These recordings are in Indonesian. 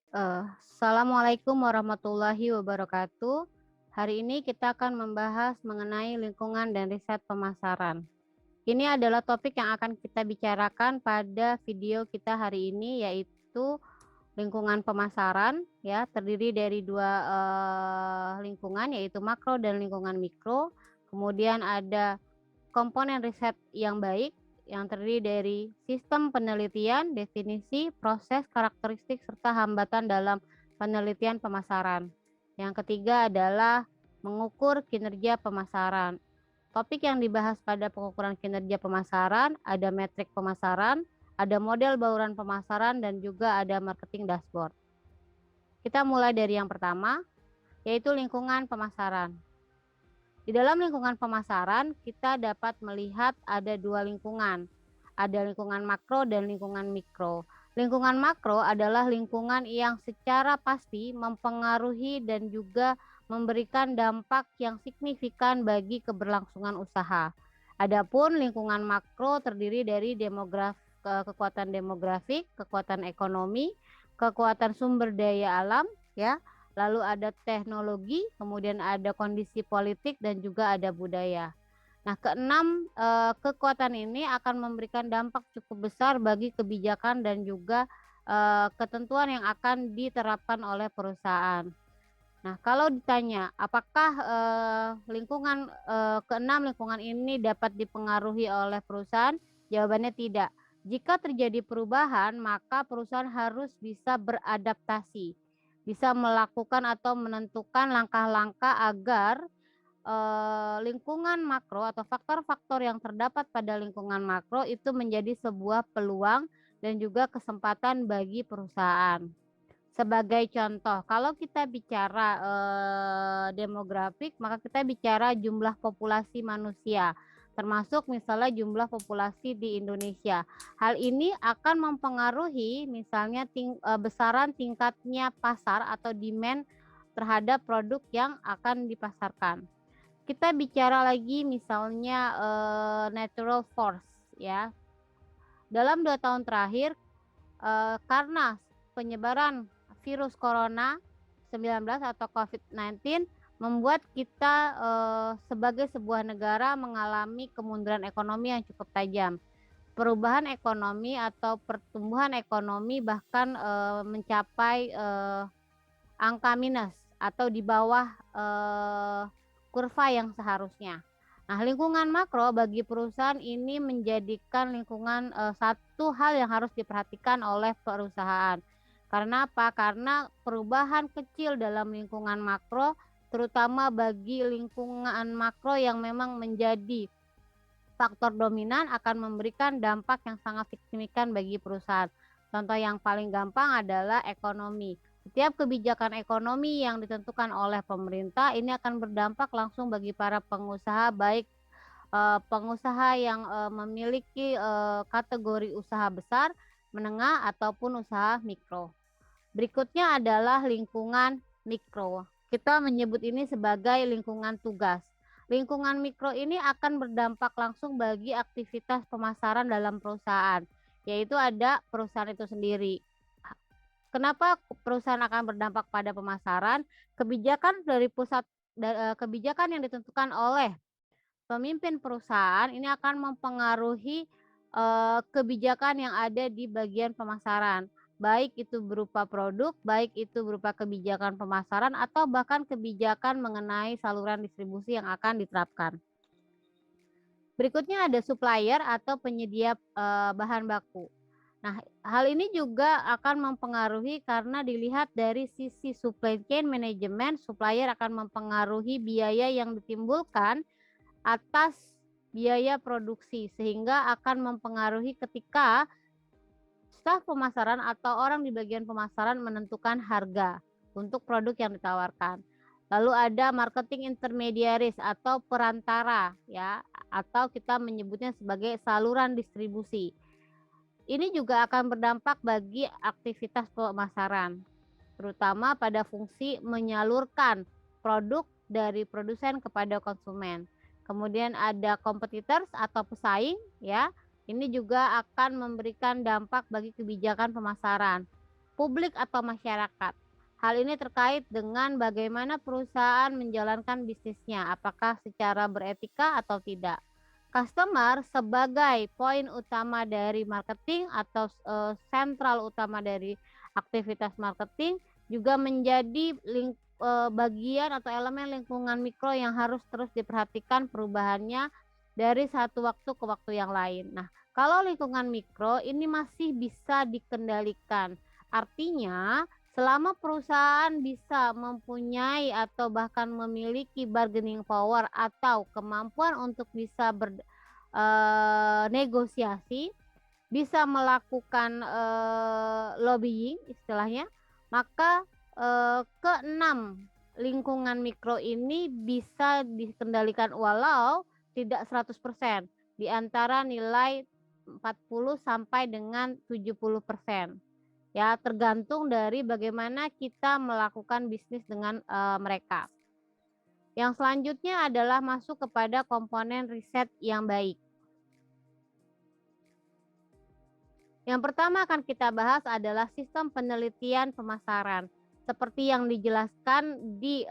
Assalamualaikum warahmatullahi wabarakatuh. Hari ini kita akan membahas mengenai lingkungan dan riset pemasaran. Ini adalah topik yang akan kita bicarakan pada video kita hari ini, yaitu lingkungan pemasaran, ya, terdiri dari dua lingkungan, yaitu makro dan lingkungan mikro. Kemudian ada komponen riset yang baik yang terdiri dari sistem penelitian, definisi, proses, karakteristik, serta hambatan dalam penelitian pemasaran. Yang ketiga adalah mengukur kinerja pemasaran. Topik yang dibahas pada pengukuran kinerja pemasaran ada metrik pemasaran, ada model bauran pemasaran, dan juga ada marketing dashboard. Kita mulai dari yang pertama, yaitu lingkungan pemasaran. Di dalam lingkungan pemasaran, kita dapat melihat ada dua lingkungan. Ada lingkungan makro dan lingkungan mikro. Lingkungan makro adalah lingkungan yang secara pasti mempengaruhi dan juga memberikan dampak yang signifikan bagi keberlangsungan usaha. Adapun lingkungan makro terdiri dari kekuatan demografik, kekuatan ekonomi, kekuatan sumber daya alam, ya, lalu ada teknologi, kemudian ada kondisi politik, dan juga ada budaya. Nah, keenam kekuatan ini akan memberikan dampak cukup besar bagi kebijakan dan juga ketentuan yang akan diterapkan oleh perusahaan. Nah, kalau ditanya apakah keenam lingkungan ini dapat dipengaruhi oleh perusahaan? Jawabannya tidak. Jika terjadi perubahan, maka perusahaan harus bisa beradaptasi, bisa melakukan atau menentukan langkah-langkah agar lingkungan makro atau faktor-faktor yang terdapat pada lingkungan makro itu menjadi sebuah peluang dan juga kesempatan bagi perusahaan. Sebagai contoh, kalau kita bicara demografik, maka kita bicara jumlah populasi manusia, termasuk misalnya jumlah populasi di Indonesia. Hal ini akan mempengaruhi misalnya besaran tingkatnya pasar atau demand terhadap produk yang akan dipasarkan. Kita bicara lagi misalnya natural force, ya. Dalam 2 tahun terakhir, karena penyebaran virus corona 19 atau COVID-19 membuat kita sebagai sebuah negara mengalami kemunduran ekonomi yang cukup tajam. Perubahan ekonomi atau pertumbuhan ekonomi bahkan mencapai angka minus atau di bawah kurva yang seharusnya. Nah, lingkungan makro bagi perusahaan ini menjadikan lingkungan satu hal yang harus diperhatikan oleh perusahaan. Karena apa? Karena perubahan kecil dalam lingkungan makro, terutama bagi lingkungan makro yang memang menjadi faktor dominan, akan memberikan dampak yang sangat signifikan bagi perusahaan. Contoh yang paling gampang adalah ekonomi. Setiap kebijakan ekonomi yang ditentukan oleh pemerintah ini akan berdampak langsung bagi para pengusaha, baik pengusaha yang memiliki kategori usaha besar, menengah, ataupun usaha mikro. Berikutnya adalah lingkungan mikro. Kita menyebut ini sebagai lingkungan tugas. Lingkungan mikro ini akan berdampak langsung bagi aktivitas pemasaran dalam perusahaan, yaitu ada perusahaan itu sendiri. Kenapa perusahaan akan berdampak pada pemasaran? Kebijakan yang ditentukan oleh pemimpin perusahaan ini akan mempengaruhi kebijakan yang ada di bagian pemasaran, baik itu berupa produk, baik itu berupa kebijakan pemasaran, atau bahkan kebijakan mengenai saluran distribusi yang akan diterapkan. Berikutnya ada supplier atau penyedia bahan baku. Nah, hal ini juga akan mempengaruhi karena dilihat dari sisi supply chain management, supplier akan mempengaruhi biaya yang ditimbulkan atas biaya produksi, sehingga akan mempengaruhi ketika staf pemasaran atau orang di bagian pemasaran menentukan harga untuk produk yang ditawarkan. Lalu ada marketing intermediaries atau perantara, ya, atau kita menyebutnya sebagai saluran distribusi. Ini juga akan berdampak bagi aktivitas pemasaran, terutama pada fungsi menyalurkan produk dari produsen kepada konsumen. Kemudian ada competitors atau pesaing, ya. Ini juga akan memberikan dampak bagi kebijakan pemasaran. publik atau masyarakat. Hal ini terkait dengan bagaimana perusahaan menjalankan bisnisnya, apakah secara beretika atau tidak. Customer sebagai poin utama dari marketing atau sentral utama dari aktivitas marketing juga menjadi bagian atau elemen lingkungan mikro yang harus terus diperhatikan perubahannya dari satu waktu ke waktu yang lain. Nah, kalau lingkungan mikro ini masih bisa dikendalikan. Artinya, selama perusahaan bisa mempunyai atau bahkan memiliki bargaining power atau kemampuan untuk bisa negosiasi, bisa melakukan lobbying istilahnya, maka keenam lingkungan mikro ini bisa dikendalikan walau tidak 100%, di antara nilai 40 sampai dengan 70%. Ya, tergantung dari bagaimana kita melakukan bisnis dengan mereka. Yang selanjutnya adalah masuk kepada komponen riset yang baik. Yang pertama akan kita bahas adalah sistem penelitian pemasaran. Seperti yang dijelaskan di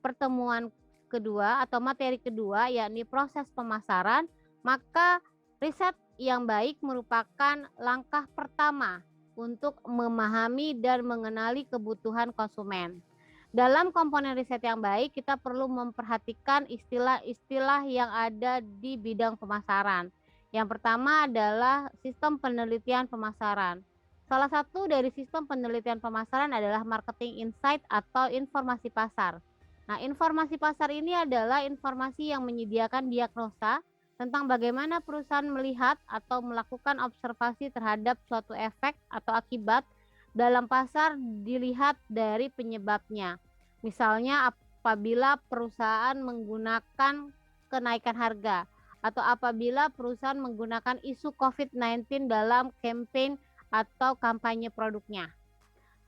pertemuan kedua atau materi kedua, yakni proses pemasaran, maka riset yang baik merupakan langkah pertama untuk memahami dan mengenali kebutuhan konsumen. Dalam komponen riset yang baik, kita perlu memperhatikan istilah-istilah yang ada di bidang pemasaran. Yang pertama adalah sistem penelitian pemasaran. Salah satu dari sistem penelitian pemasaran adalah marketing insight atau informasi pasar. Nah, informasi pasar ini adalah informasi yang menyediakan diagnosa tentang bagaimana perusahaan melihat atau melakukan observasi terhadap suatu efek atau akibat dalam pasar dilihat dari penyebabnya. Misalnya apabila perusahaan menggunakan kenaikan harga atau apabila perusahaan menggunakan isu COVID-19 dalam campaign atau kampanye produknya.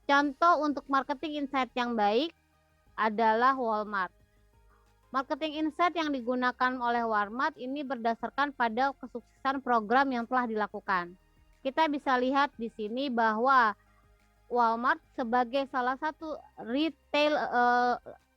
Contoh untuk marketing insight yang baik adalah Walmart. Marketing insight yang digunakan oleh Walmart ini berdasarkan pada kesuksesan program yang telah dilakukan. Kita bisa lihat di sini bahwa Walmart sebagai salah satu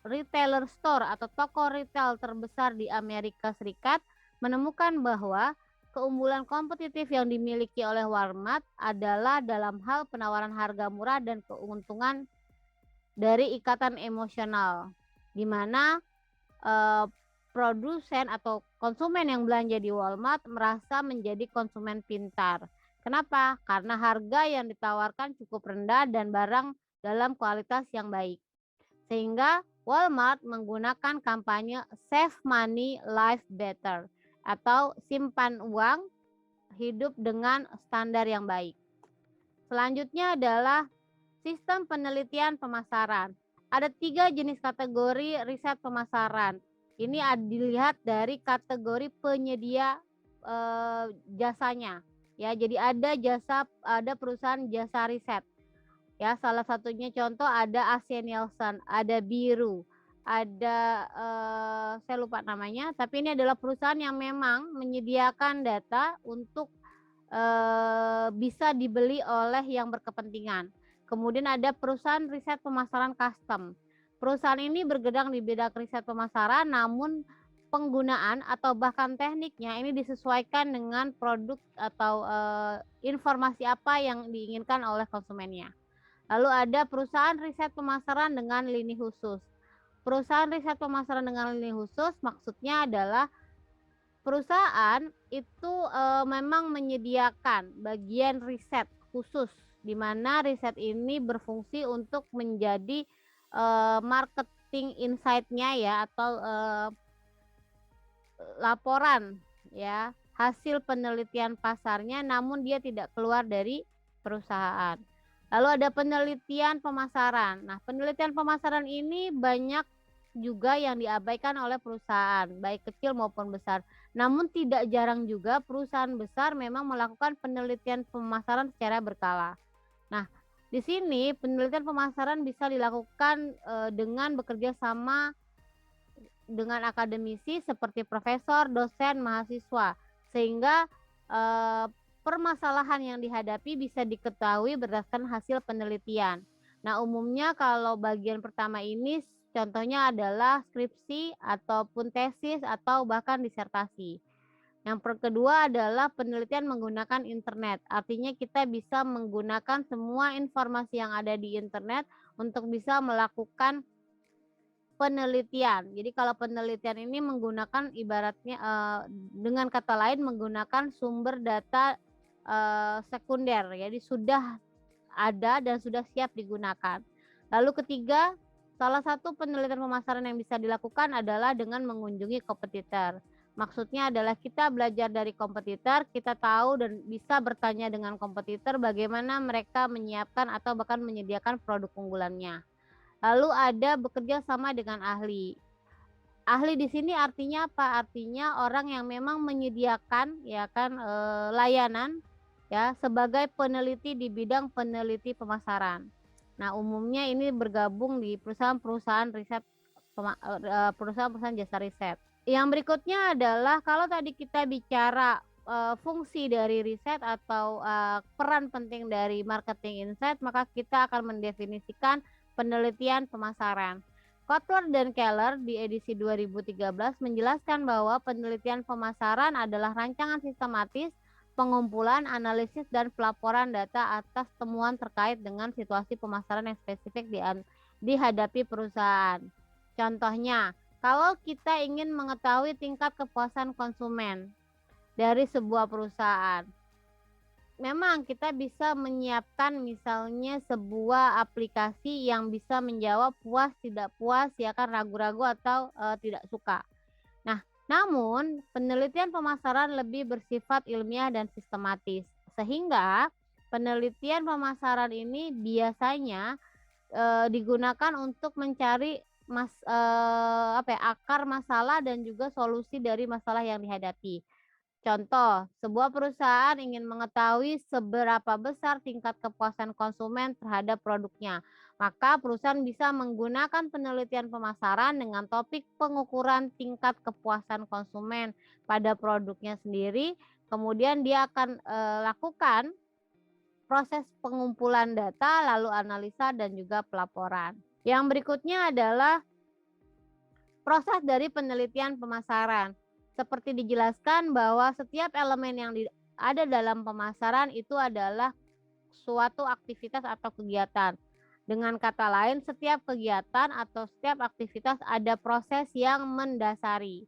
retailer store atau toko retail terbesar di Amerika Serikat menemukan bahwa keunggulan kompetitif yang dimiliki oleh Walmart adalah dalam hal penawaran harga murah dan keuntungan dari ikatan emosional, di mana produsen atau konsumen yang belanja di Walmart merasa menjadi konsumen pintar. Kenapa? Karena harga yang ditawarkan cukup rendah dan barang dalam kualitas yang baik. Sehingga Walmart menggunakan kampanye Save Money, Live Better atau simpan uang, hidup dengan standar yang baik. Selanjutnya adalah sistem penelitian pemasaran. Ada 3 jenis kategori riset pemasaran. Ini dilihat dari kategori penyedia jasanya. Ya, jadi ada perusahaan jasa riset. Ya, salah satunya contoh ada AC Nielsen, ada Biru, ada saya lupa namanya, tapi ini adalah perusahaan yang memang menyediakan data untuk bisa dibeli oleh yang berkepentingan. Kemudian ada perusahaan riset pemasaran custom. Perusahaan ini bergerak di bidang riset pemasaran, namun penggunaan atau bahkan tekniknya ini disesuaikan dengan produk atau informasi apa yang diinginkan oleh konsumennya. Lalu ada perusahaan riset pemasaran dengan lini khusus. Perusahaan riset pemasaran dengan lini khusus maksudnya adalah perusahaan itu memang menyediakan bagian riset khusus, di mana riset ini berfungsi untuk menjadi marketing insight-nya ya, atau laporan ya hasil penelitian pasarnya, namun dia tidak keluar dari perusahaan. Lalu ada penelitian pemasaran. Nah, penelitian pemasaran ini banyak juga yang diabaikan oleh perusahaan, baik kecil maupun besar. Namun tidak jarang juga perusahaan besar memang melakukan penelitian pemasaran secara berkala. Nah, di sini penelitian pemasaran bisa dilakukan dengan bekerja sama dengan akademisi seperti profesor, dosen, mahasiswa, sehingga permasalahan yang dihadapi bisa diketahui berdasarkan hasil penelitian. Nah, umumnya kalau bagian pertama ini contohnya adalah skripsi ataupun tesis atau bahkan disertasi. Yang kedua adalah penelitian menggunakan internet. Artinya kita bisa menggunakan semua informasi yang ada di internet untuk bisa melakukan penelitian. Jadi kalau penelitian ini menggunakan ibaratnya dengan kata lain menggunakan sumber data sekunder, jadi sudah ada dan sudah siap digunakan. Lalu ketiga, salah satu penelitian pemasaran yang bisa dilakukan adalah dengan mengunjungi kompetitor. Maksudnya adalah kita belajar dari kompetitor, kita tahu dan bisa bertanya dengan kompetitor bagaimana mereka menyiapkan atau bahkan menyediakan produk unggulannya. Lalu ada bekerja sama dengan ahli. Ahli di sini artinya apa? Artinya orang yang memang menyediakan ya kan layanan ya sebagai peneliti di bidang peneliti pemasaran. Nah, umumnya ini bergabung di perusahaan-perusahaan riset perusahaan-perusahaan jasa riset. Yang berikutnya adalah kalau tadi kita bicara fungsi dari riset atau peran penting dari marketing insight, maka kita akan mendefinisikan penelitian pemasaran. Kotler dan Keller di edisi 2013 menjelaskan bahwa penelitian pemasaran adalah rancangan sistematis pengumpulan, analisis, dan pelaporan data atas temuan terkait dengan situasi pemasaran yang spesifik dihadapi perusahaan. Contohnya, kalau kita ingin mengetahui tingkat kepuasan konsumen dari sebuah perusahaan, memang kita bisa menyiapkan misalnya sebuah aplikasi yang bisa menjawab puas, tidak puas, ya kan, ragu-ragu atau tidak suka. Nah, namun penelitian pemasaran lebih bersifat ilmiah dan sistematis. Sehingga penelitian pemasaran ini biasanya digunakan untuk mencari akar masalah dan juga solusi dari masalah yang dihadapi. Contoh, sebuah perusahaan ingin mengetahui seberapa besar tingkat kepuasan konsumen terhadap produknya. Maka perusahaan bisa menggunakan penelitian pemasaran dengan topik pengukuran tingkat kepuasan konsumen pada produknya sendiri. Kemudian dia akan lakukan proses pengumpulan data, lalu analisa dan juga pelaporan. Yang berikutnya adalah proses dari penelitian pemasaran. Seperti dijelaskan bahwa setiap elemen yang ada dalam pemasaran itu adalah suatu aktivitas atau kegiatan. Dengan kata lain, setiap kegiatan atau setiap aktivitas ada proses yang mendasari.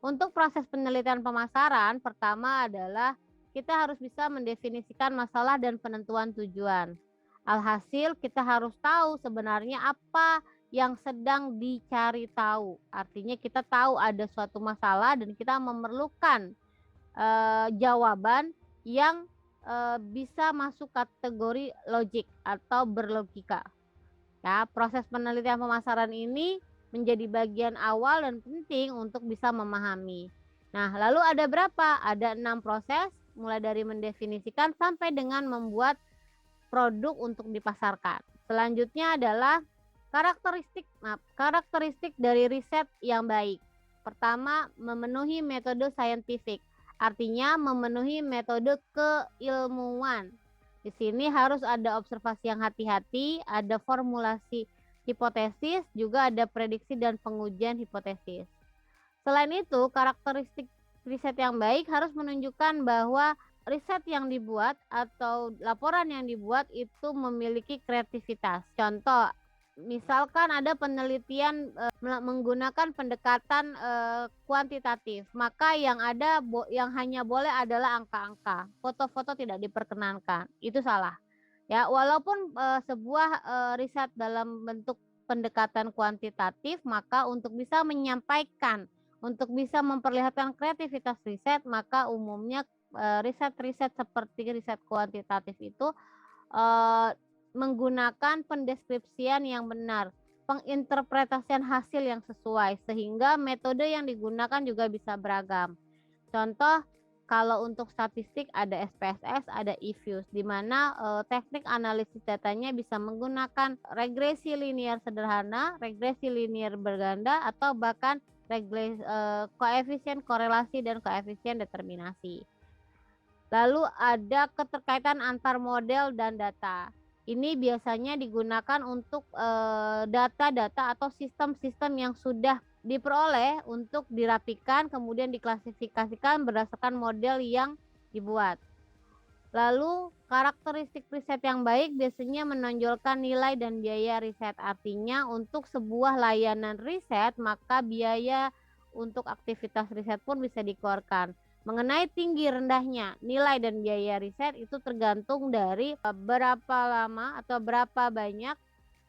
Untuk proses penelitian pemasaran, pertama adalah kita harus bisa mendefinisikan masalah dan penentuan tujuan. Alhasil, kita harus tahu sebenarnya apa yang sedang dicari tahu. Artinya kita tahu ada suatu masalah dan kita memerlukan jawaban yang bisa masuk kategori logik atau berlogika. Ya, proses penelitian pemasaran ini menjadi bagian awal dan penting untuk bisa memahami. Nah, lalu ada berapa? Ada 6 proses, mulai dari mendefinisikan sampai dengan membuat produk untuk dipasarkan. Selanjutnya adalah karakteristik dari riset yang baik. Pertama, memenuhi metode saintifik. Artinya memenuhi metode keilmuan. Di sini harus ada observasi yang hati-hati, ada formulasi hipotesis, juga ada prediksi dan pengujian hipotesis. Selain itu, karakteristik riset yang baik harus menunjukkan bahwa riset yang dibuat atau laporan yang dibuat itu memiliki kreativitas. Contoh, misalkan ada penelitian menggunakan pendekatan kuantitatif, maka yang hanya boleh adalah angka-angka. Foto-foto tidak diperkenankan. Itu salah. Ya, walaupun sebuah riset dalam bentuk pendekatan kuantitatif, maka untuk bisa menyampaikan, untuk bisa memperlihatkan kreativitas riset, maka umumnya riset-riset seperti riset kuantitatif itu menggunakan pendeskripsian yang benar, penginterpretasian hasil yang sesuai, sehingga metode yang digunakan juga bisa beragam. Contoh, kalau untuk statistik ada SPSS, ada eFuse, di mana teknik analisis datanya bisa menggunakan regresi linear sederhana, regresi linear berganda, atau bahkan koefisien korelasi dan koefisien determinasi. Lalu ada keterkaitan antar model dan data. Ini biasanya digunakan untuk data-data atau sistem-sistem yang sudah diperoleh untuk dirapikan, kemudian diklasifikasikan berdasarkan model yang dibuat. Lalu karakteristik riset yang baik biasanya menonjolkan nilai dan biaya riset. Artinya untuk sebuah layanan riset, maka biaya untuk aktivitas riset pun bisa dikeluarkan. Mengenai tinggi rendahnya nilai dan biaya riset itu tergantung dari berapa lama atau berapa banyak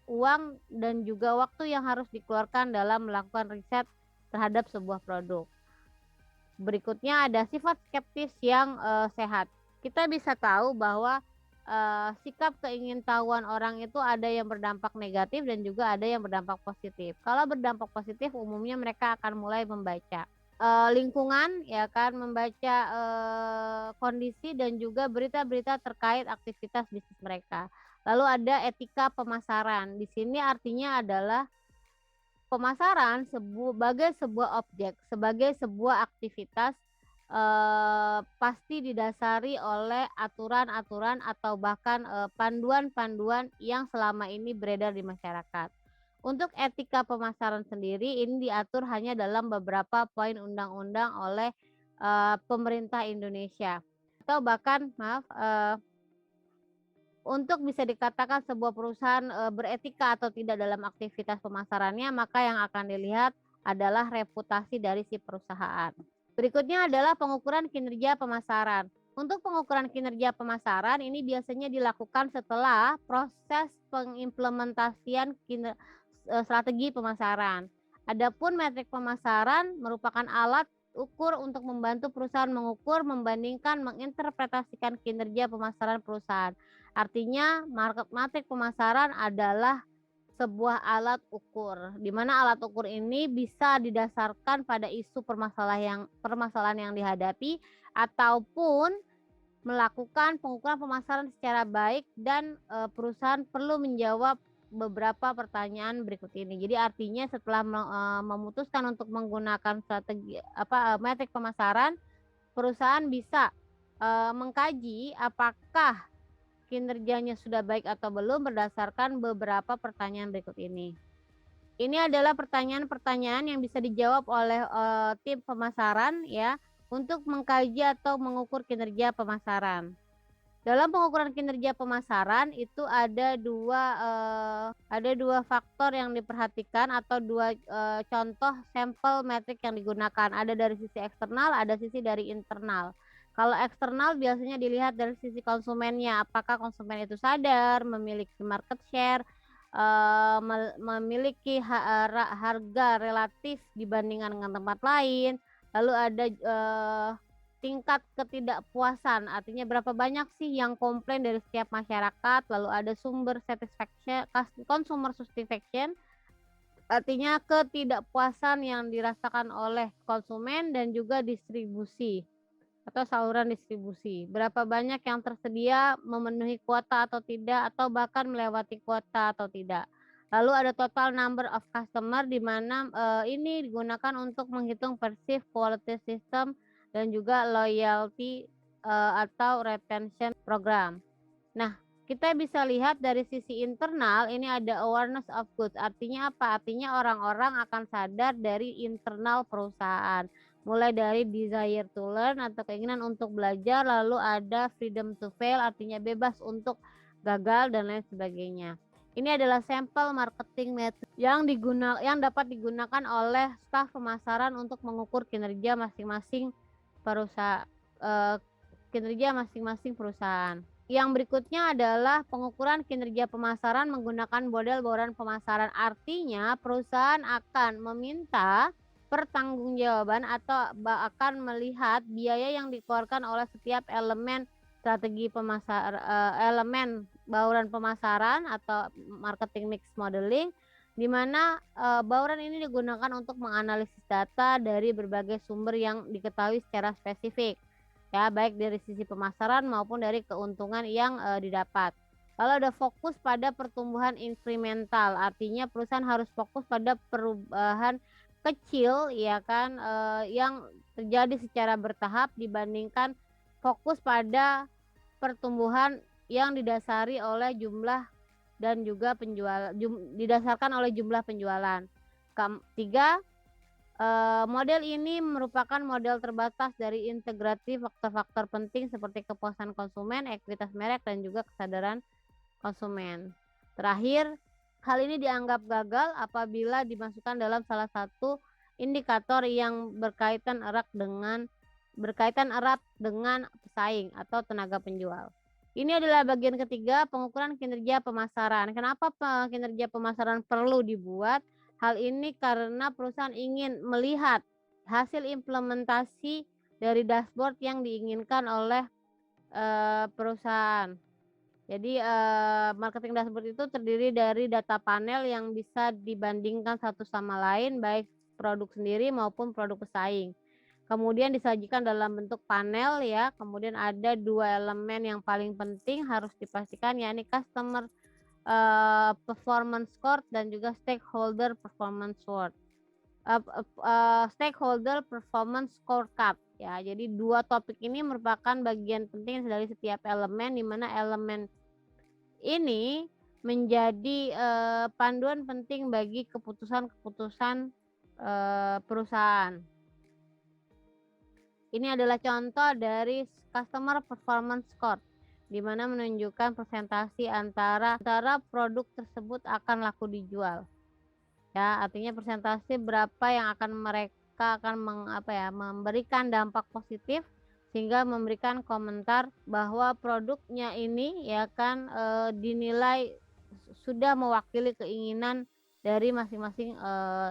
uang dan juga waktu yang harus dikeluarkan dalam melakukan riset terhadap sebuah produk. Berikutnya ada sifat skeptis yang sehat. Kita bisa tahu bahwa sikap keingintahuan orang itu ada yang berdampak negatif dan juga ada yang berdampak positif. Kalau berdampak positif umumnya mereka akan mulai membaca lingkungan, ya kan, membaca kondisi dan juga berita-berita terkait aktivitas bisnis mereka. Lalu ada etika pemasaran. Di sini artinya adalah pemasaran sebagai sebuah objek, sebagai sebuah aktivitas pasti didasari oleh aturan-aturan atau bahkan panduan-panduan yang selama ini beredar di masyarakat. Untuk etika pemasaran sendiri ini diatur hanya dalam beberapa poin undang-undang oleh pemerintah Indonesia atau bahkan untuk bisa dikatakan sebuah perusahaan beretika atau tidak dalam aktivitas pemasarannya, maka yang akan dilihat adalah reputasi dari si perusahaan. Berikutnya adalah pengukuran kinerja pemasaran. Untuk pengukuran kinerja pemasaran ini biasanya dilakukan setelah proses pengimplementasian strategi pemasaran. Adapun metrik pemasaran merupakan alat ukur untuk membantu perusahaan mengukur, membandingkan, menginterpretasikan kinerja pemasaran perusahaan. Artinya metrik pemasaran adalah sebuah alat ukur, di mana alat ukur ini bisa didasarkan pada isu permasalahan yang dihadapi ataupun melakukan pengukuran pemasaran secara baik dan perusahaan perlu menjawab beberapa pertanyaan berikut ini. Jadi artinya setelah memutuskan untuk menggunakan strategi metrik pemasaran, perusahaan bisa mengkaji apakah kinerjanya sudah baik atau belum berdasarkan beberapa pertanyaan berikut ini. Ini adalah pertanyaan-pertanyaan yang bisa dijawab oleh tim pemasaran ya untuk mengkaji atau mengukur kinerja pemasaran. Dalam pengukuran kinerja pemasaran itu ada dua faktor yang diperhatikan atau dua contoh sampel metrik yang digunakan. Ada dari sisi eksternal, ada sisi dari internal. Kalau eksternal biasanya dilihat dari sisi konsumennya, apakah konsumen itu sadar, memiliki market share, memiliki harga relatif dibandingkan dengan tempat lain. Lalu ada tingkat ketidakpuasan, artinya berapa banyak sih yang komplain dari setiap masyarakat. Lalu ada sumber satisfaction, consumer satisfaction, artinya ketidakpuasan yang dirasakan oleh konsumen, dan juga distribusi atau saluran distribusi. Berapa banyak yang tersedia, memenuhi kuota atau tidak, atau bahkan melewati kuota atau tidak. Lalu ada total number of customer, di mana ini digunakan untuk menghitung perceived quality system dan juga loyalty atau retention program. Nah, kita bisa lihat dari sisi internal ini ada awareness of goods. Artinya apa? Artinya orang-orang akan sadar dari internal perusahaan. Mulai dari desire to learn atau keinginan untuk belajar, lalu ada freedom to fail, artinya bebas untuk gagal dan lain sebagainya. Ini adalah sampel marketing metric yang dapat digunakan oleh staf pemasaran untuk mengukur kinerja masing-masing perusahaan. Yang berikutnya adalah pengukuran kinerja pemasaran menggunakan model bauran pemasaran. Artinya perusahaan akan meminta pertanggungjawaban atau akan melihat biaya yang dikeluarkan oleh setiap elemen strategi elemen bauran pemasaran atau marketing mix modeling, di mana bauran ini digunakan untuk menganalisis data dari berbagai sumber yang diketahui secara spesifik, ya, baik dari sisi pemasaran maupun dari keuntungan yang didapat. Lalu ada fokus pada pertumbuhan inkremental, artinya perusahaan harus fokus pada perubahan kecil, ya kan, yang terjadi secara bertahap dibandingkan fokus pada pertumbuhan yang didasari oleh jumlah dan juga didasarkan oleh jumlah penjualan. Ketiga, model ini merupakan model terbatas dari integrasi faktor-faktor penting seperti kepuasan konsumen, ekuitas merek, dan juga kesadaran konsumen. Terakhir, hal ini dianggap gagal apabila dimasukkan dalam salah satu indikator yang berkaitan erat dengan pesaing atau tenaga penjual. Ini adalah bagian ketiga, pengukuran kinerja pemasaran. Kenapa kinerja pemasaran perlu dibuat? Hal ini karena perusahaan ingin melihat hasil implementasi dari dashboard yang diinginkan oleh perusahaan. Jadi marketing dashboard itu terdiri dari data panel yang bisa dibandingkan satu sama lain, baik produk sendiri maupun produk pesaing. Kemudian disajikan dalam bentuk panel ya. Kemudian ada 2 elemen yang paling penting harus dipastikan, yakni customer performance score dan juga stakeholder performance score. Stakeholder performance scorecard ya. Jadi 2 topik ini merupakan bagian penting dari setiap elemen, di mana elemen ini menjadi panduan penting bagi keputusan-keputusan perusahaan. Ini adalah contoh dari customer performance score, di mana menunjukkan persentase antara produk tersebut akan laku dijual. Ya, artinya persentase berapa yang akan mereka memberikan dampak positif sehingga memberikan komentar bahwa produknya ini ya kan dinilai sudah mewakili keinginan dari masing-masing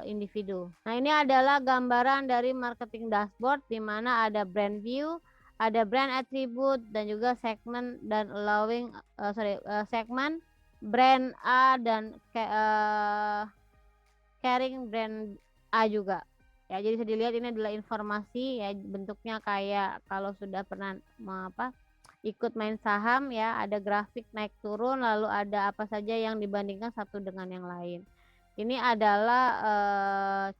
individu. Nah, ini adalah gambaran dari marketing dashboard, di mana ada brand view, ada brand attribute, dan juga segmen dan segmen brand A dan caring brand A juga. Ya, jadi bisa dilihat ini adalah informasi ya, bentuknya kayak kalau sudah pernah ikut main saham ya, ada grafik naik turun, lalu ada apa saja yang dibandingkan satu dengan yang lain. Ini adalah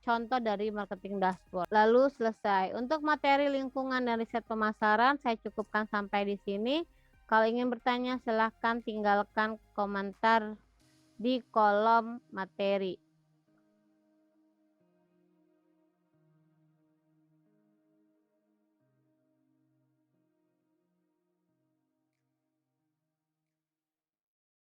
contoh dari marketing dashboard. Lalu selesai. Untuk materi lingkungan dan riset pemasaran saya cukupkan sampai di sini. Kalau ingin bertanya silahkan tinggalkan komentar di kolom materi.